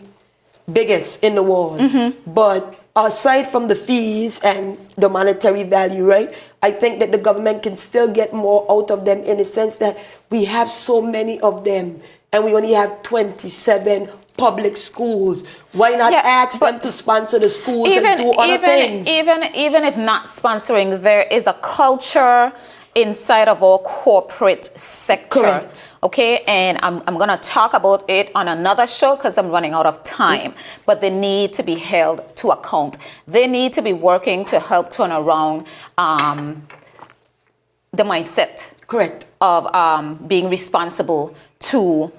biggest in the world. But aside from the fees and the monetary value, right, I think that the government can still get more out of them, in the sense that we have so many of them and we only have 27 public schools. Why not ask them to sponsor the schools and do other things? Even if not sponsoring, there is a culture inside of our corporate sector. Correct. Okay, and I'm going to talk about it on another show because I'm running out of time. But they need to be held to account. They need to be working to help turn around the mindset. Correct. Of being responsible to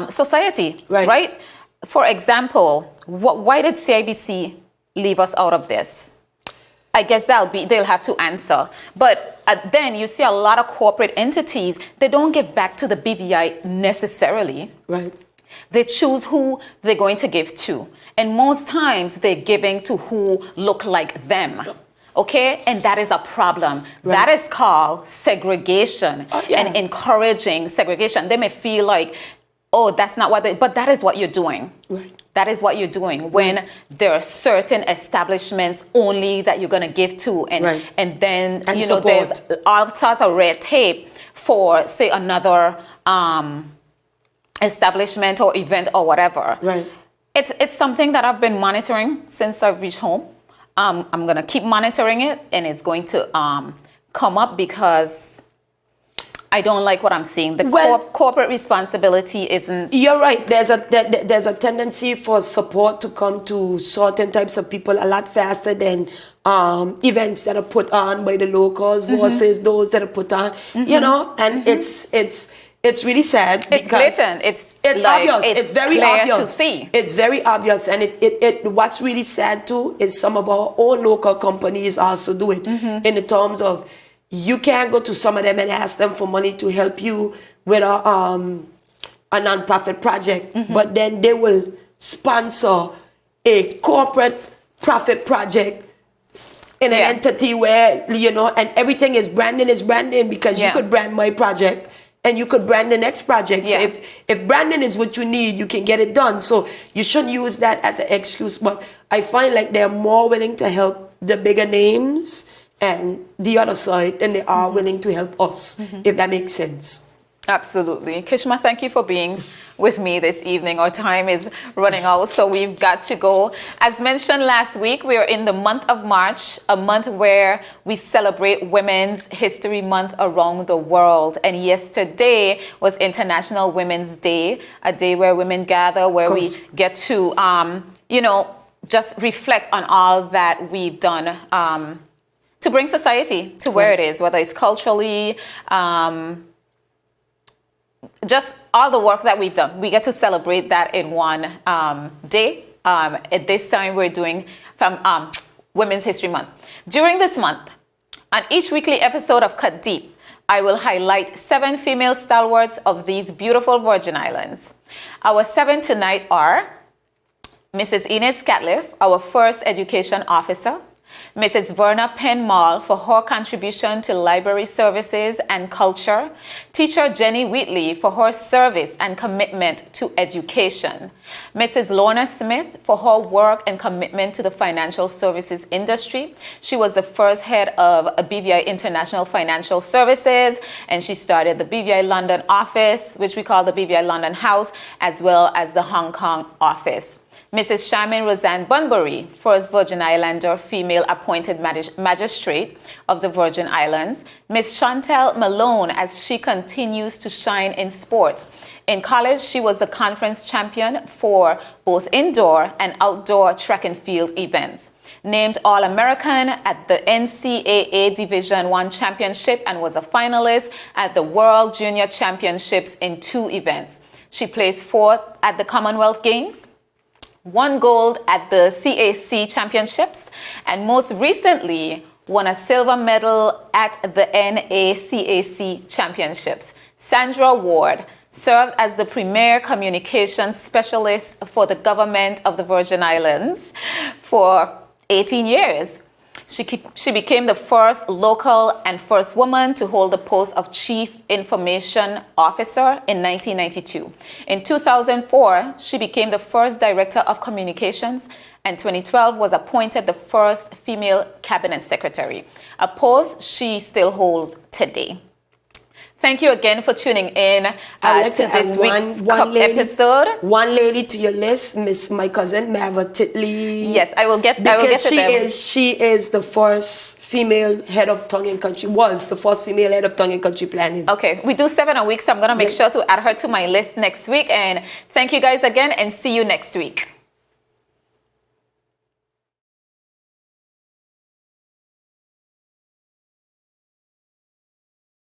society. Right? For example, why did CIBC leave us out of this? I guess they'll have to answer. But then you see a lot of corporate entities, they don't give back to the BVI necessarily. Right. They choose who they're going to give to. And most times they're giving to who look like them. Okay? And that is a problem. Right. That is called segregation and encouraging segregation. They may feel like, oh, that's not what but that is what you're doing. Right. That is what you're doing when there are certain establishments only that you're going to give to. And then, and you know, support. there's all sorts of red tape for, say, another establishment or event or whatever. Right. It's something that I've been monitoring since I've reached home. I'm going to keep monitoring it, and it's going to come up because I don't like what I'm seeing. The corporate responsibility isn't... You're right. There's a tendency for support to come to certain types of people a lot faster than events that are put on by the locals versus those that are put on, you know, and it's really sad. It's blatant. It's like, obvious. It's very clear obvious. to see. It's very obvious. And what's really sad too is some of our own local companies also do it in the terms of you can't go to some of them and ask them for money to help you with a non-profit project, but then they will sponsor a corporate profit project in an entity where, you know, and everything is branding because you could brand my project and you could brand the next project. So if branding is what you need, you can get it done. So you shouldn't use that as an excuse. But I find like they're more willing to help the bigger names and the other side than they are willing to help us, if that makes sense. Absolutely. Kishma, thank you for being with me this evening. Our time is running out, so we've got to go. As mentioned last week, we are in the month of March, a month where we celebrate Women's History Month around the world. And yesterday was International Women's Day, a day where women gather, where we get to, you know, just reflect on all that we've done to bring society to where it is, whether it's culturally, just all the work that we've done. We get to celebrate that in one day. At this time, we're doing from Women's History Month. During this month, on each weekly episode of Cut Deep, I will highlight 7 female stalwarts of these beautiful Virgin Islands. Our 7 tonight are Mrs. Inez Catliff, our first education officer, Mrs. Verna Penmall for her contribution to library services and culture, teacher Jenny Wheatley for her service and commitment to education, Mrs. Lorna Smith for her work and commitment to the financial services industry. She was the first head of BVI International Financial Services, and she started the BVI London office, which we call the BVI London House, as well as the Hong Kong office. Mrs. Charmaine Roseanne Bunbury, first Virgin Islander female appointed magistrate of the Virgin Islands. Ms. Chantel Malone, as she continues to shine in sports. In college, she was the conference champion for both indoor and outdoor track and field events. Named All-American at the NCAA Division I Championship and was a finalist at the World Junior Championships in 2 events. She placed 4th at the Commonwealth Games, 1 gold at the CAC Championships, and most recently won a silver medal at the NACAC Championships. Sandra Ward served as the premier communications specialist for the government of the Virgin Islands for 18 years. She became the first local and first woman to hold the post of Chief Information Officer in 1992. In 2004, she became the first Director of Communications, and 2012 was appointed the first female Cabinet Secretary, a post she still holds today. Thank you again for tuning in to this week's episode. One lady to your list, my cousin Mava Titley. Yes, I will get to them. She is the first female head of tongue and country. Was the first female head of tongue and country planning. Okay, we do 7 a week, so I'm gonna make sure to add her to my list next week. And thank you guys again, and see you next week.